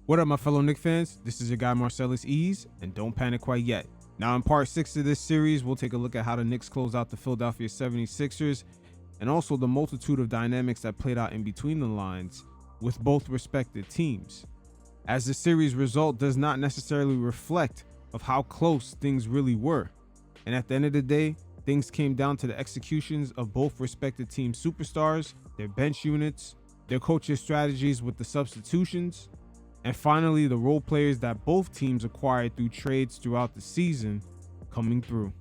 What up, my fellow Knicks fans? This is your guy Marcellus Ease, and don't panic quite yet. Now in part 6 of this series, we'll take a look at how the Knicks closed out the Philadelphia 76ers, and also the multitude of dynamics that played out in between the lines with both respective teams, as the series result does not necessarily reflect of how close things really were. And at the end of the day, things came down to the executions of both respective team superstars, their bench units, their coaches' strategies with the substitutions, and finally the role players that both teams acquired through trades throughout the season coming through.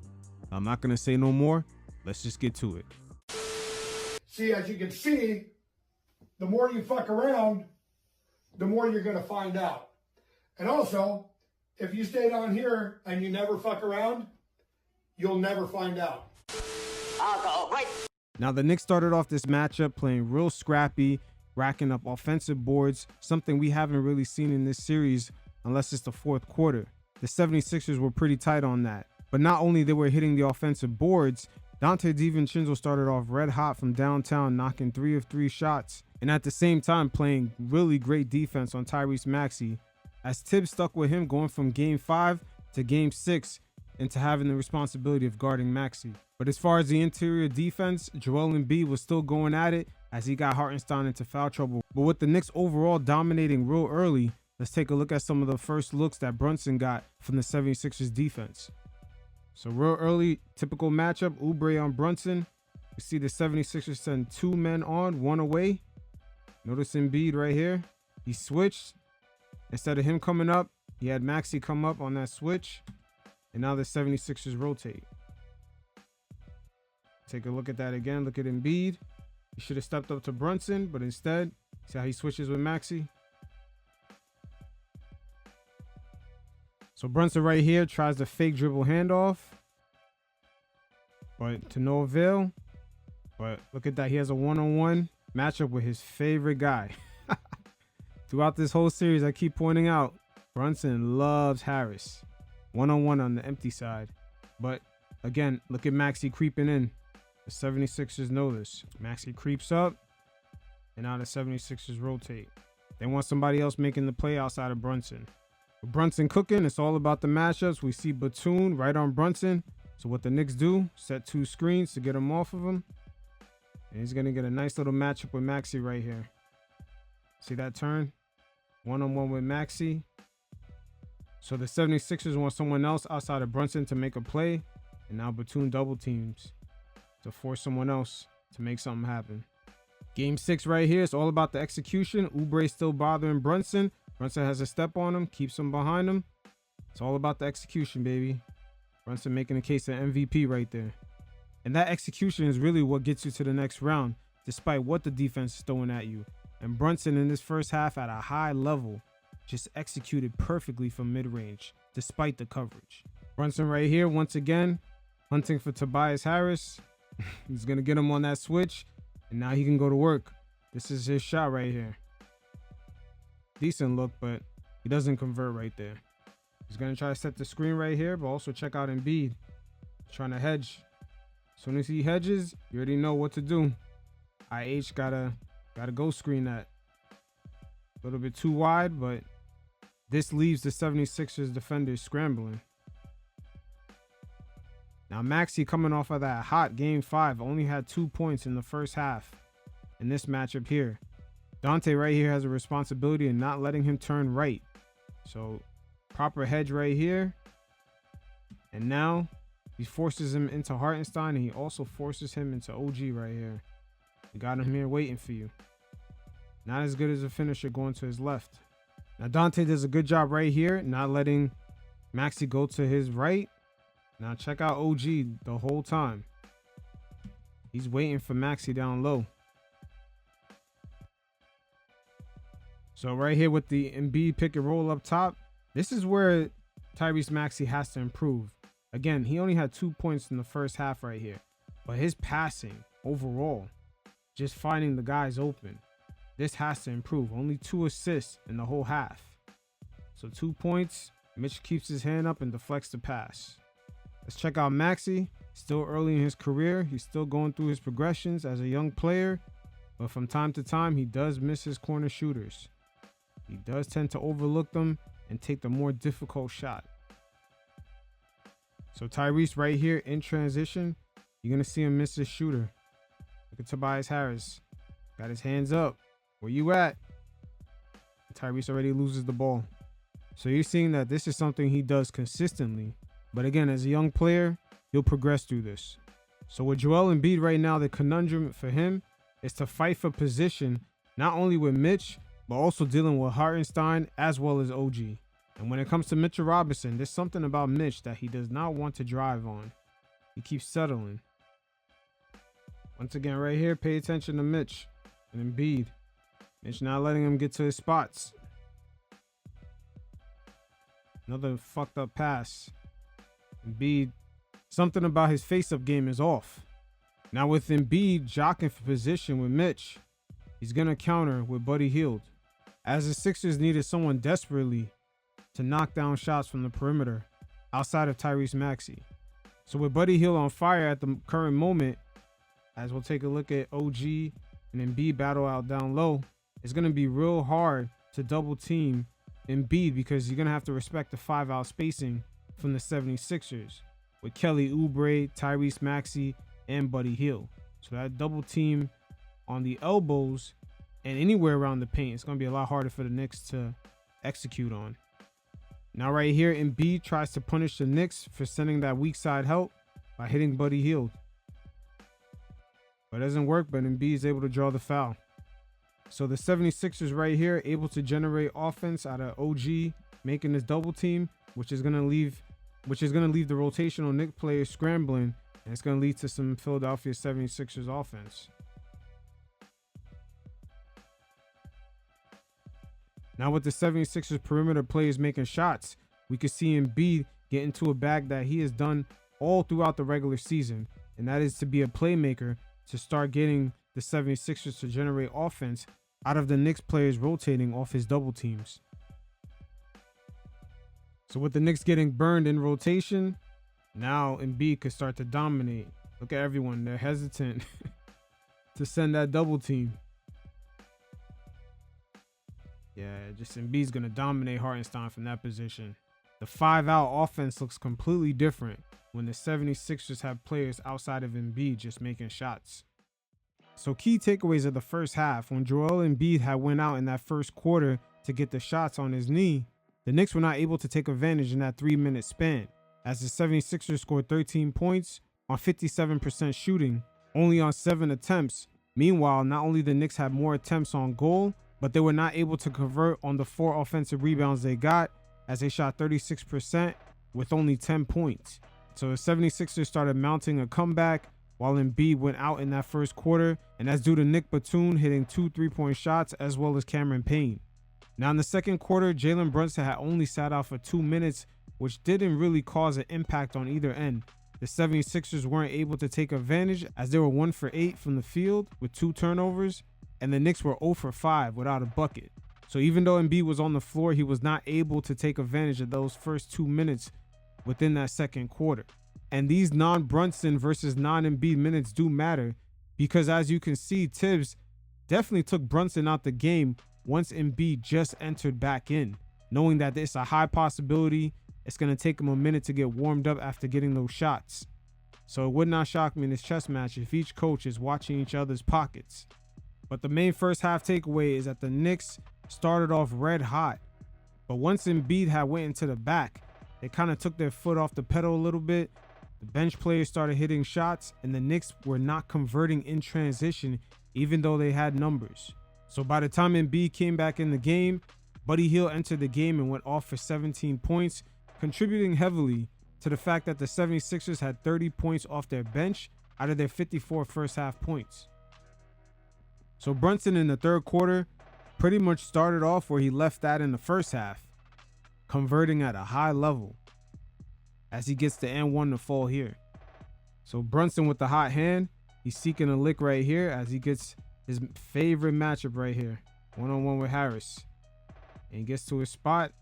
I'm not going to say no more. Let's just get to it. See, as you can see, the more you fuck around, the more you're going to find out. And also, if you stay down here and you never fuck around, you'll never find out. Now, the Knicks started off this matchup playing real scrappy, racking up offensive boards, something we haven't really seen in this series unless it's the fourth quarter. The 76ers were pretty tight on that. But not only they were hitting the offensive boards, Donte DiVincenzo started off red hot from downtown, knocking 3 of 3 shots, and at the same time playing really great defense on Tyrese Maxey, as Tibbs stuck with him going from Game 5 to Game 6 into having the responsibility of guarding Maxey. But as far as the interior defense, Joel Embiid was still going at it as he got Hartenstein into foul trouble. But with the Knicks overall dominating real early, let's take a look at some of the first looks that Brunson got from the 76ers defense. So real early, typical matchup, Oubre on Brunson. You see the 76ers send 2 men on, 1 away. Notice Embiid right here. He switched. Instead of him coming up, he had Maxey come up on that switch. And now the 76ers rotate. Take a look at that again. Look at Embiid. He should have stepped up to Brunson, but instead, see how he switches with Maxey? So Brunson right here tries the fake dribble handoff, but to no avail. But look at that. He has a one-on-one matchup with his favorite guy. Throughout this whole series, I keep pointing out, Brunson loves Harris. One-on-one on the empty side. But again, look at Maxey creeping in. The 76ers know this. Maxey creeps up, and now the 76ers rotate. They want somebody else making the play outside of Brunson. With Brunson cooking, it's all about the matchups. We see Batum right on Brunson. So what the Knicks do, set 2 screens to get him off of him. And he's going to get a nice little matchup with Maxey right here. See that turn? One-on-one with Maxey. So the 76ers want someone else outside of Brunson to make a play. And now Batum double teams to force someone else to make something happen. Game 6 right here. It's all about the execution. Oubre still bothering Brunson. Brunson has a step on him, keeps him behind him. It's all about the execution, baby. Brunson making a case of MVP right there. And that execution is really what gets you to the next round, despite what the defense is throwing at you. And Brunson in this first half at a high level just executed perfectly from mid-range, despite the coverage. Brunson right here, once again, hunting for Tobias Harris. He's going to get him on that switch, and now he can go to work. This is his shot right here. Decent look, but he doesn't convert right there. He's going to try to set the screen right here, but also check out Embiid. He's trying to hedge. As soon as he hedges, you already know what to do. IH gotta go screen that. A little bit too wide, but this leaves the 76ers defenders scrambling. Now Maxey, coming off of that hot Game 5, only had 2 points in the first half in this matchup here. Donte right here has a responsibility in not letting him turn right. So proper hedge right here. And now he forces him into Hartenstein, and he also forces him into OG right here. You got him here waiting for you. Not as good as a finisher going to his left. Now Donte does a good job right here, not letting Maxey go to his right. Now check out OG the whole time. He's waiting for Maxey down low. So right here with the Embiid pick and roll up top, this is where Tyrese Maxey has to improve. Again, he only had 2 points in the first half right here, but his passing overall, just finding the guys open, this has to improve. Only 2 assists in the whole half. So 2 points. Mitch keeps his hand up and deflects the pass. Let's check out Maxey. Still early in his career. He's still going through his progressions as a young player, but from time to time, he does miss his corner shooters. he does tend to overlook them and take the more difficult shot. So Tyrese right here in transition, you're going to see him miss his shooter. Look at Tobias Harris. Got his hands up. Where you at? Tyrese already loses the ball. So you're seeing that this is something he does consistently. But again, as a young player, he'll progress through this. So with Joel Embiid right now, the conundrum for him is to fight for position, not only with Mitch, but also dealing with Hartenstein as well as OG. And when it comes to Mitchell Robinson, there's something about Mitch that he does not want to drive on. He keeps settling. Once again, right here, pay attention to Mitch and Embiid. Mitch not letting him get to his spots. Another fucked up pass. Embiid, something about his face-up game is off. Now with Embiid jockeying for position with Mitch, he's going to counter with Buddy Hield, as the Sixers needed someone desperately to knock down shots from the perimeter outside of Tyrese Maxey. So with Buddy Hield on fire at the current moment, as we'll take a look at OG and Embiid battle out down low, it's going to be real hard to double team Embiid because you're going to have to respect the 5-out spacing from the 76ers with Kelly Oubre, Tyrese Maxey, and Buddy Hield. So that double team on the elbows and anywhere around the paint, it's going to be a lot harder for the Knicks to execute on. Now right here, Embiid tries to punish the Knicks for sending that weak side help by hitting Buddy Hield. But it doesn't work, but Embiid is able to draw the foul. So the 76ers right here able to generate offense out of OG making this double team, which is going to leave the rotational Knicks players scrambling, and it's going to lead to some Philadelphia 76ers offense. Now with the 76ers perimeter players making shots, we can see Embiid get into a bag that he has done all throughout the regular season, and that is to be a playmaker to start getting the 76ers to generate offense out of the Knicks players rotating off his double teams. So with the Knicks getting burned in rotation, now Embiid could start to dominate. Look at everyone, they're hesitant to send that double team. Yeah, just Embiid's going to dominate Hartenstein from that position. The 5-out offense looks completely different when the 76ers have players outside of Embiid just making shots. So key takeaways of the first half, when Joel Embiid had went out in that first quarter to get the shots on his knee, the Knicks were not able to take advantage in that 3-minute span, as the 76ers scored 13 points on 57% shooting, only on 7 attempts. Meanwhile, not only the Knicks had more attempts on goal, but they were not able to convert on the 4 offensive rebounds they got, as they shot 36% with only 10 points. So the 76ers started mounting a comeback while Embiid went out in that first quarter, and that's due to Nick Batum hitting 2 3-point shots as well as Cameron Payne. Now in the second quarter, Jalen Brunson had only sat out for 2 minutes, which didn't really cause an impact on either end. The 76ers weren't able to take advantage as they were 1 for 8 from the field with 2 turnovers, and the Knicks were 0 for 5 without a bucket. So even though Embiid was on the floor, he was not able to take advantage of those first 2 minutes within that second quarter. And these non-Brunson versus non-Embiid minutes do matter because, as you can see, Tibbs definitely took Brunson out the game once Embiid just entered back in, knowing that it's a high possibility it's going to take him a minute to get warmed up after getting those shots. So it would not shock me in this chess match if each coach is watching each other's pockets. But the main first half takeaway is that the Knicks started off red hot, but once Embiid had went into the back, they kind of took their foot off the pedal a little bit. The bench players started hitting shots, and the Knicks were not converting in transition, even though they had numbers. So by the time Embiid came back in the game, Buddy Hield entered the game and went off for 17 points, contributing heavily to the fact that the 76ers had 30 points off their bench out of their 54 first half points. So Brunson in the third quarter pretty much started off where he left that in the first half, converting at a high level as he gets the N1 to fall here. So Brunson with the hot hand, he's seeking a lick right here as he gets his favorite matchup right here, one-on-one with Harris. And he gets to his spot,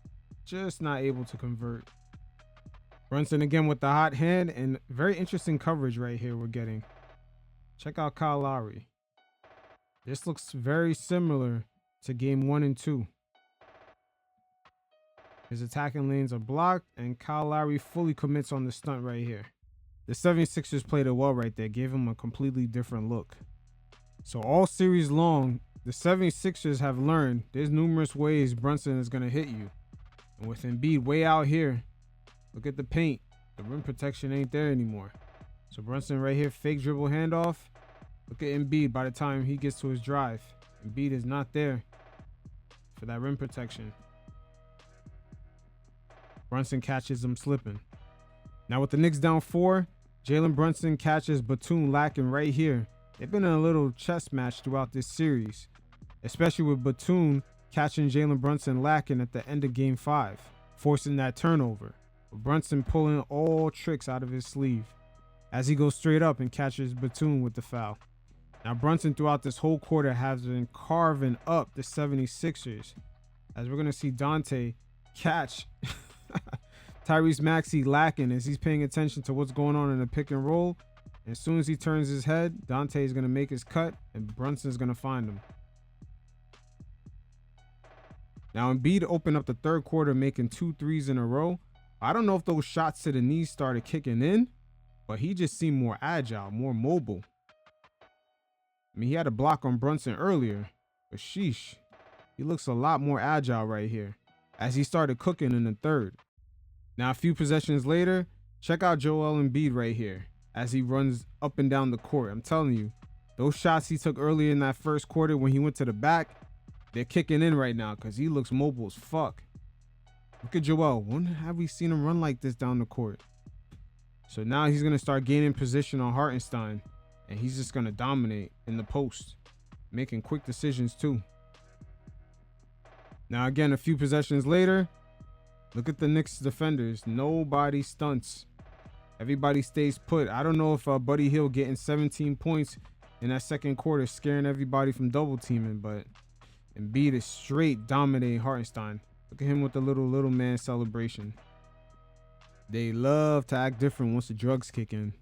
just not able to convert. Brunson again with the hot hand, and very interesting coverage right here we're getting. Check out Kyle Lowry. This looks very similar to game 1 and 2. His attacking lanes are blocked, and Kyle Lowry fully commits on the stunt right here. The 76ers played it well right there, gave him a completely different look. So all series long, the 76ers have learned there's numerous ways Brunson is going to hit you. And with Embiid way out here, look at the paint. The rim protection ain't there anymore. So Brunson right here, fake dribble handoff. Look at Embiid by the time he gets to his drive. Embiid is not there for that rim protection. Brunson catches him slipping. Now with the Knicks down 4, Jalen Brunson catches Batum lacking right here. They've been in a little chess match throughout this series, especially with Batum catching Jalen Brunson lacking at the end of Game 5, forcing that turnover. But Brunson pulling all tricks out of his sleeve as he goes straight up and catches Batum with the foul. Now Brunson throughout this whole quarter has been carving up the 76ers, as we're going to see Dante catch Tyrese Maxey lacking as he's paying attention to what's going on in the pick and roll. As soon as he turns his head, Dante is going to make his cut and Brunson's going to find him. Now Embiid opened up the third quarter making 2 threes in a row. I don't know if those shots to the knees started kicking in, but he just seemed more agile, more mobile. I mean, he had a block on Brunson earlier, but sheesh, he looks a lot more agile right here as he started cooking in the third. Now, a few possessions later, check out Joel Embiid right here as he runs up and down the court. I'm telling you, those shots he took earlier in that first quarter when he went to the back, they're kicking in right now because he looks mobile as fuck. Look at Joel. When have we seen him run like this down the court? So now he's going to start gaining position on Hartenstein, and he's just going to dominate in the post, making quick decisions too. Now, again, a few possessions later, look at the Knicks defenders. Nobody stunts. Everybody stays put. I don't know if Buddy Hield getting 17 points in that second quarter scaring everybody from double teaming, but Embiid is straight dominating Hartenstein. Look at him with the little man celebration. They love to act different once the drugs kick in.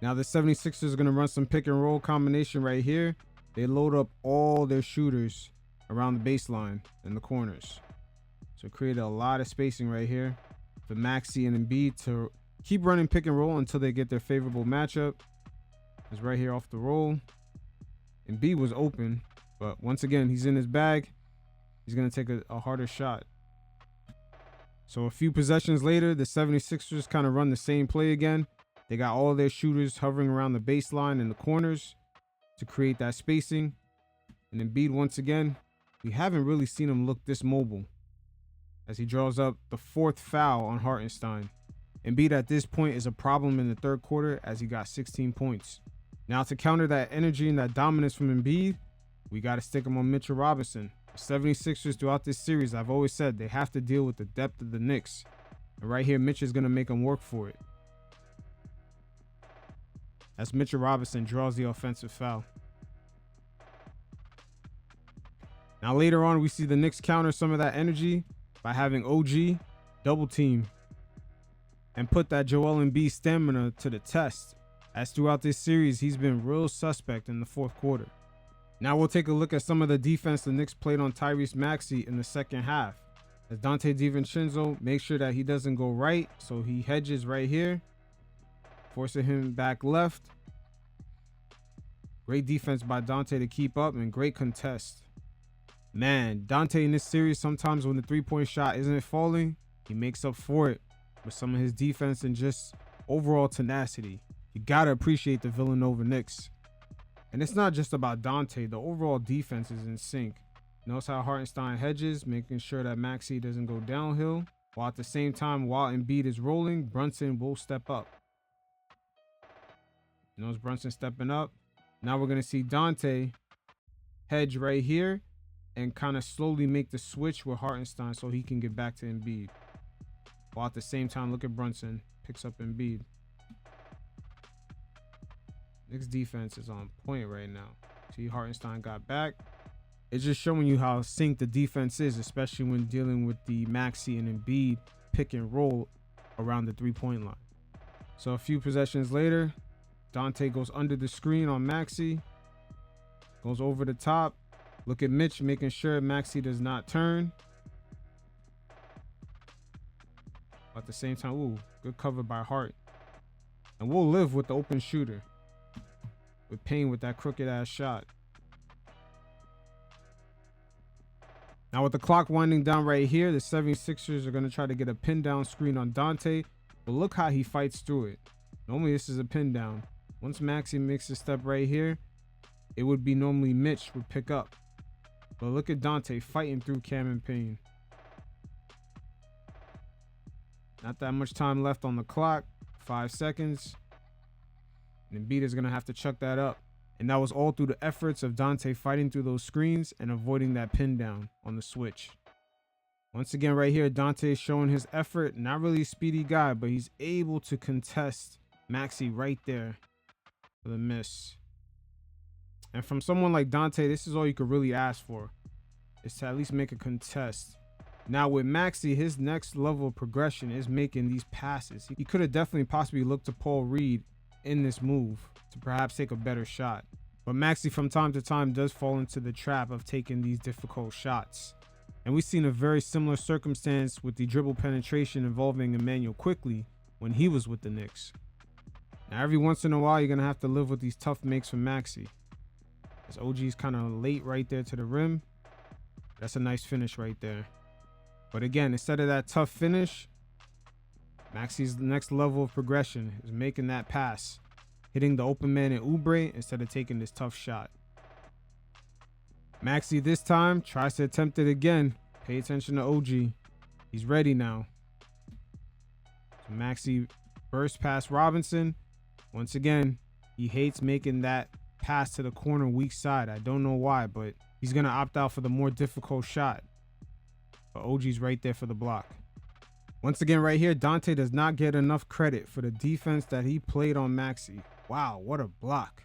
Now the 76ers are going to run some pick and roll combination right here. They load up all their shooters around the baseline and the corners. So create a lot of spacing right here for Maxey and Embiid to keep running pick and roll until they get their favorable matchup. It's right here off the roll. Embiid was open, but once again, he's in his bag. He's going to take a harder shot. So a few possessions later, the 76ers kind of run the same play again. They got all their shooters hovering around the baseline and the corners to create that spacing. And Embiid, once again, we haven't really seen him look this mobile as he draws up the 4th foul on Hartenstein. Embiid at this point is a problem in the third quarter as he got 16 points. Now to counter that energy and that dominance from Embiid, we got to stick him on Mitchell Robinson. The 76ers throughout this series, I've always said they have to deal with the depth of the Knicks. And right here, Mitch is going to make them work for it. As Mitchell Robinson draws the offensive foul. Now later on, we see the Knicks counter some of that energy by having OG double team and put that Joel Embiid stamina to the test. As throughout this series, he's been real suspect in the fourth quarter. Now we'll take a look at some of the defense the Knicks played on Tyrese Maxey in the second half. As Dante DiVincenzo makes sure that he doesn't go right, so he hedges right here, forcing him back left. Great defense by Dante to keep up and great contest. Man, Dante in this series, sometimes when the three-point shot isn't falling, he makes up for it with some of his defense and just overall tenacity. You gotta appreciate the Villanova Knicks. And it's not just about Dante, the overall defense is in sync. Notice how Hartenstein hedges, making sure that Maxey doesn't go downhill, while at the same time, while Embiid is rolling, Brunson will step up. Notice Brunson stepping up. Now we're gonna see Dante hedge right here and kind of slowly make the switch with Hartenstein so he can get back to Embiid. While at the same time, look at Brunson, picks up Embiid. Knicks defense is on point right now. See, Hartenstein got back. It's just showing you how synced the defense is, especially when dealing with the Maxey and Embiid pick and roll around the three-point line. So a few possessions later, Dante goes under the screen on Maxey, goes over the top. Look at Mitch making sure Maxey does not turn. At the same time, ooh, good cover by Hart. And we'll live with the open shooter. With Payne with that crooked ass shot. Now with the clock winding down right here, the 76ers are going to try to get a pin down screen on Dante. But look how he fights through it. Normally this is a pin down. Once Maxey makes a step right here, it would be normally Mitch would pick up. But look at Dante fighting through Cam and Payne. Not that much time left on the clock. 5 seconds. And Embiid is going to have to chuck that up. And that was all through the efforts of Dante fighting through those screens and avoiding that pin down on the switch. Once again, right here, Dante is showing his effort. Not really a speedy guy, but he's able to contest Maxey right there for the miss. And from someone like Dante, this is all you could really ask for, is to at least make a contest. Now with Maxey, his next level of progression is making these passes. He could have definitely possibly looked to Paul Reed in this move to perhaps take a better shot. But Maxey from time to time does fall into the trap of taking these difficult shots. And we've seen a very similar circumstance with the dribble penetration involving Emmanuel Quickley when he was with the Knicks. Now every once in a while, you're going to have to live with these tough makes from Maxey. As OG's kind of late right there to the rim. That's a nice finish right there. But again, instead of that tough finish, Maxey's next level of progression is making that pass, hitting the open man in Oubre instead of taking this tough shot. Maxey this time tries to attempt it again. Pay attention to OG. He's ready now. So Maxey burst past Robinson. Once again, he hates making that pass to the corner weak side. I don't know why, but he's going to opt out for the more difficult shot. But OG's right there for the block. Once again, right here, Dante does not get enough credit for the defense that he played on Maxey. Wow, what a block.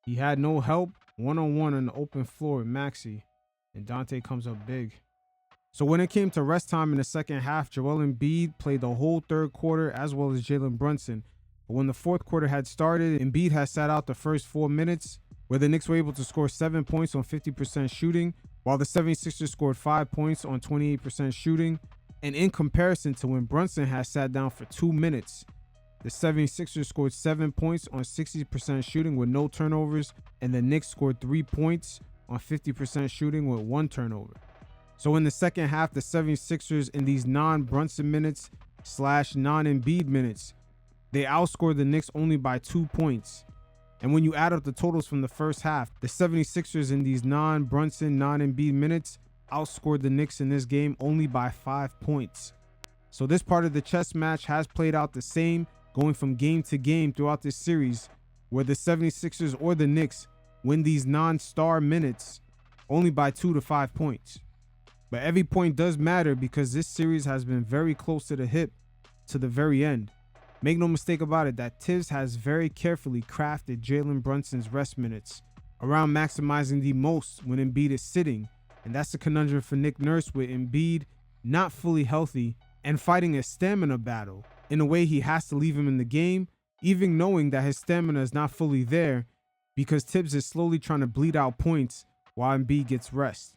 He had no help, one-on-one on the open floor with Maxey, and Dante comes up big. So when it came to rest time in the second half, Joel Embiid played the whole third quarter as well as Jalen Brunson. But when the fourth quarter had started, Embiid had sat out the first 4 minutes, where the Knicks were able to score 7 points on 50% shooting, while the 76ers scored 5 points on 28% shooting. And in comparison to when Brunson had sat down for 2 minutes, the 76ers scored 7 points on 60% shooting with no turnovers, and the Knicks scored 3 points on 50% shooting with 1 turnover. So in the second half, the 76ers in these non-Brunson minutes / non-Embiid minutes, they outscored the Knicks only by 2 points. And when you add up the totals from the first half, the 76ers in these non-Brunson, non-Embiid minutes outscored the Knicks in this game only by 5 points. So this part of the chess match has played out the same, going from game to game throughout this series, where the 76ers or the Knicks win these non-star minutes only by 2 to 5 points. But every point does matter because this series has been very close to the hip to the very end. Make no mistake about it that Tibbs has very carefully crafted Jalen Brunson's rest minutes around maximizing the most when Embiid is sitting. And that's the conundrum for Nick Nurse, with Embiid not fully healthy and fighting a stamina battle. In a way, he has to leave him in the game, even knowing that his stamina is not fully there because Tibbs is slowly trying to bleed out points while Embiid gets rest.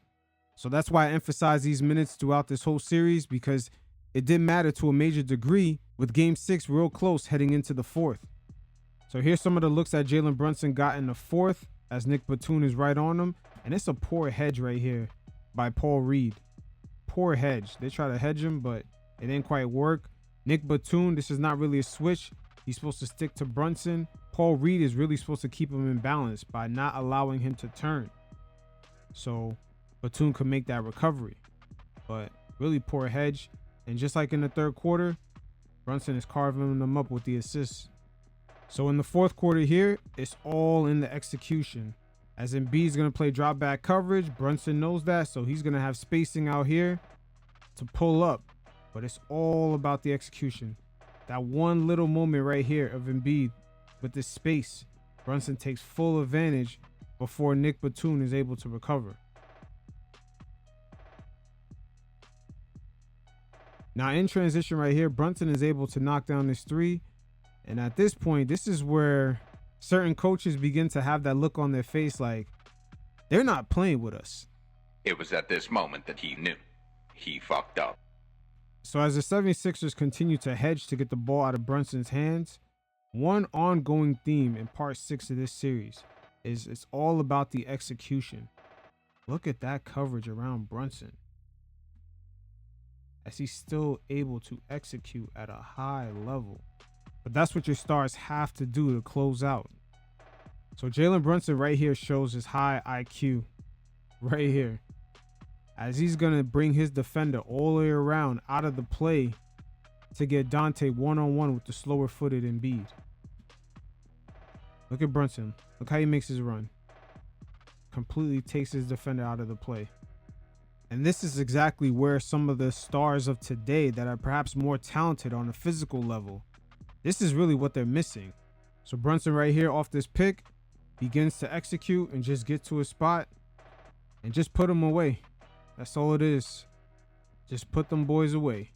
So that's why I emphasize these minutes throughout this whole series, because it did matter to a major degree, with game 6 real close heading into the fourth. So here's some of the looks that Jalen Brunson got in the fourth as Nick Batum is right on him. And it's a poor hedge right here by Paul Reed. Poor hedge. They try to hedge him, but it didn't quite work. Nick Batum, this is not really a switch. He's supposed to stick to Brunson. Paul Reed is really supposed to keep him in balance by not allowing him to turn, so Batum could make that recovery. But really poor hedge. And just like in the third quarter, Brunson is carving them up with the assists. So in the fourth quarter here, it's all in the execution. As Embiid's going to play drop back coverage, Brunson knows that, so he's going to have spacing out here to pull up. But it's all about the execution. That one little moment right here of Embiid with this space, Brunson takes full advantage before Nick Batum is able to recover. Now in transition right here, Brunson is able to knock down this three. And at this point, this is where certain coaches begin to have that look on their face like they're not playing with us. It was at this moment that he knew he fucked up. So as the 76ers continue to hedge to get the ball out of Brunson's hands, one ongoing theme in part 6 of this series is it's all about the execution. Look at that coverage around Brunson, as he's still able to execute at a high level. But that's what your stars have to do to close out. So Jalen Brunson right here shows his high IQ right here, as he's going to bring his defender all the way around out of the play to get Dante one-on-one with the slower footed Embiid. Look at Brunson. Look how he makes his run. Completely takes his defender out of the play. And this is exactly where some of the stars of today that are perhaps more talented on a physical level, this is really what they're missing. So Brunson right here off this pick begins to execute and just get to a spot and just put them away. That's all it is. Just put them boys away.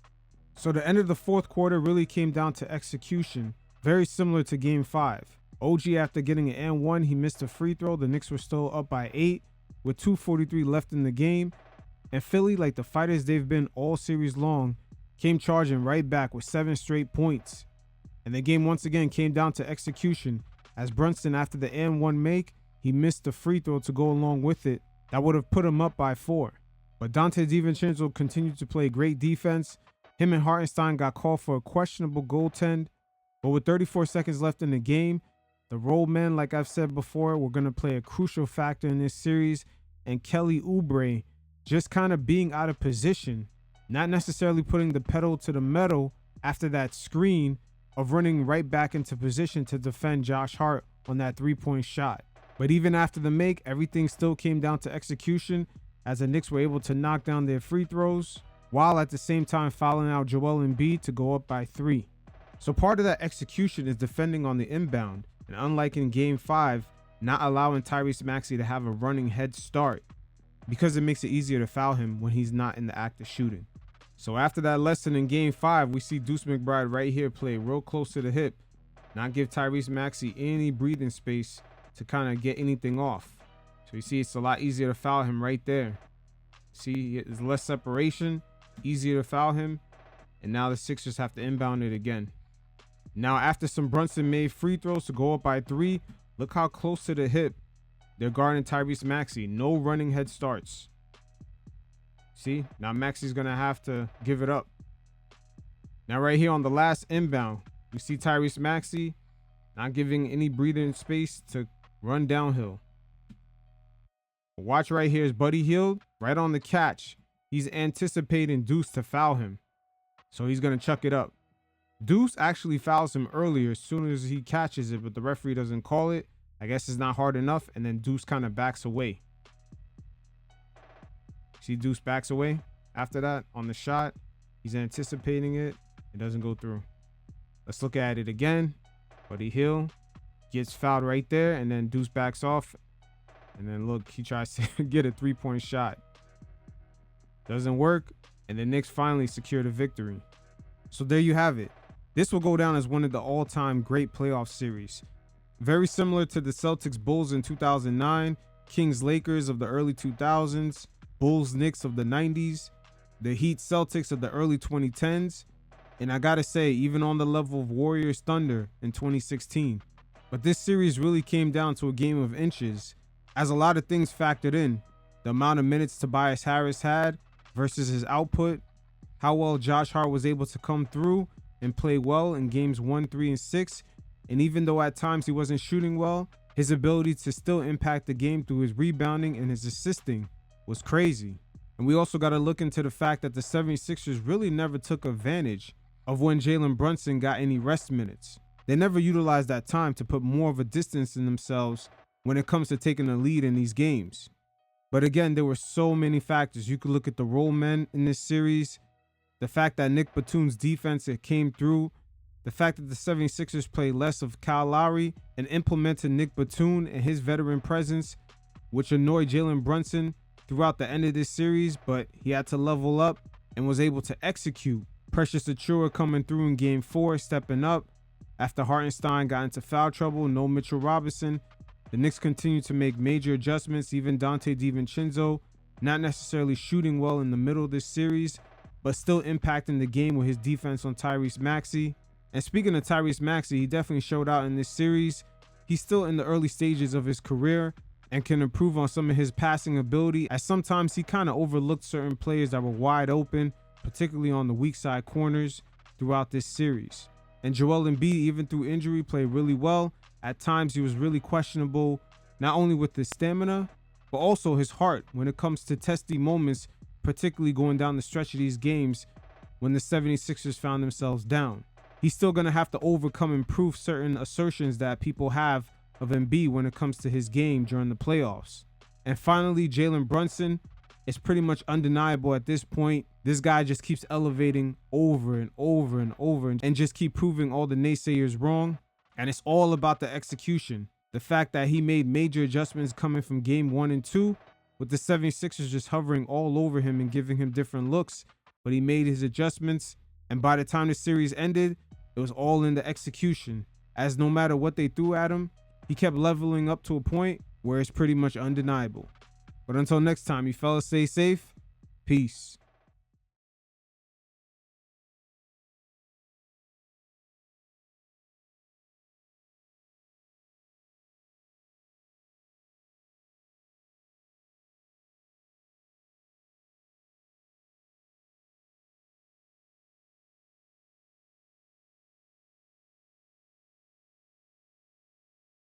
So the end of the fourth quarter really came down to execution, very similar to game 5. OG, after getting an and one, he missed a free throw. The Knicks were still up by 8 with 2:43 left in the game. And Philly, like the fighters they've been all series long, came charging right back with 7 straight points. And the game once again came down to execution, as Brunson, after the and one make, he missed the free throw to go along with it. That would have put him up by 4. But Dante DiVincenzo continued to play great defense. Him and Hartenstein got called for a questionable goaltend. But with 34 seconds left in the game, the roll men, like I've said before, were going to play a crucial factor in this series. And Kelly Oubre just kind of being out of position, not necessarily putting the pedal to the metal after that screen of running right back into position to defend Josh Hart on that 3-point shot. But even after the make, everything still came down to execution, as the Knicks were able to knock down their free throws, while at the same time fouling out Joel Embiid to go up by 3. So part of that execution is defending on the inbound, and unlike in game 5, not allowing Tyrese Maxey to have a running head start, because it makes it easier to foul him when he's not in the act of shooting. So after that lesson in game 5, we see Deuce McBride right here play real close to the hip, not give Tyrese Maxey any breathing space to kind of get anything off. So you see it's a lot easier to foul him right there. See, there's less separation, easier to foul him, and now the Sixers have to inbound it again. Now after some Brunson made free throws to go up by 3, look how close to the hip they're guarding Tyrese Maxey. No running head starts. See, now Maxey's gonna have to give it up. Now right here on the last inbound, we see Tyrese Maxey not giving any breathing space to run downhill. Watch right here is Buddy Hield right on the catch. He's anticipating Deuce to foul him, so he's gonna chuck it up. Deuce actually fouls him earlier as soon as he catches it, but the referee doesn't call it. I guess it's not hard enough, and then Deuce kind of backs away. See, Deuce backs away after that on the shot. He's anticipating it. It doesn't go through. Let's look at it again. Buddy Hield gets fouled right there, and then Deuce backs off. And then look, he tries to get a 3-point shot. Doesn't work, and the Knicks finally secure the victory. So there you have it. This will go down as one of the all-time great playoff series. Very similar to the Celtics Bulls in 2009, Kings Lakers of the early 2000s, Bulls Knicks of the 90s, the Heat Celtics of the early 2010s, and I gotta say, even on the level of Warriors Thunder in 2016. But this series really came down to a game of inches, as a lot of things factored in. The amount of minutes Tobias Harris had versus his output, how well Josh Hart was able to come through and play well in games 1, 3, and 6, and even though at times he wasn't shooting well, his ability to still impact the game through his rebounding and his assisting was crazy. And we also got to look into the fact that the 76ers really never took advantage of when Jalen Brunson got any rest minutes. They never utilized that time to put more of a distance in themselves when it comes to taking a lead in these games. But again, there were so many factors. You could look at the role men in this series, the fact that Nick Batum's defense came through, the fact that the 76ers played less of Kyle Lowry and implemented Nick Batum and his veteran presence, which annoyed Jalen Brunson throughout the end of this series, but he had to level up and was able to execute. Precious Achiuwa coming through in game 4, stepping up. After Hartenstein got into foul trouble, no Mitchell Robinson, the Knicks continued to make major adjustments. Even Dante DiVincenzo, not necessarily shooting well in the middle of this series, but still impacting the game with his defense on Tyrese Maxey. And speaking of Tyrese Maxey, he definitely showed out in this series. He's still in the early stages of his career and can improve on some of his passing ability, as sometimes he kind of overlooked certain players that were wide open, particularly on the weak side corners throughout this series. And Joel Embiid, even through injury, played really well. At times he was really questionable, not only with his stamina, but also his heart when it comes to testy moments, particularly going down the stretch of these games when the 76ers found themselves down. He's still going to have to overcome and prove certain assertions that people have of Embiid when it comes to his game during the playoffs. And finally, Jalen Brunson is pretty much undeniable at this point. This guy just keeps elevating over and over and over and just keep proving all the naysayers wrong. And it's all about the execution. The fact that he made major adjustments coming from game 1 and 2, with the 76ers just hovering all over him and giving him different looks. But he made his adjustments, and by the time the series ended, it was all in the execution, as no matter what they threw at him, he kept leveling up to a point where it's pretty much undeniable. But until next time, you fellas, stay safe. Peace.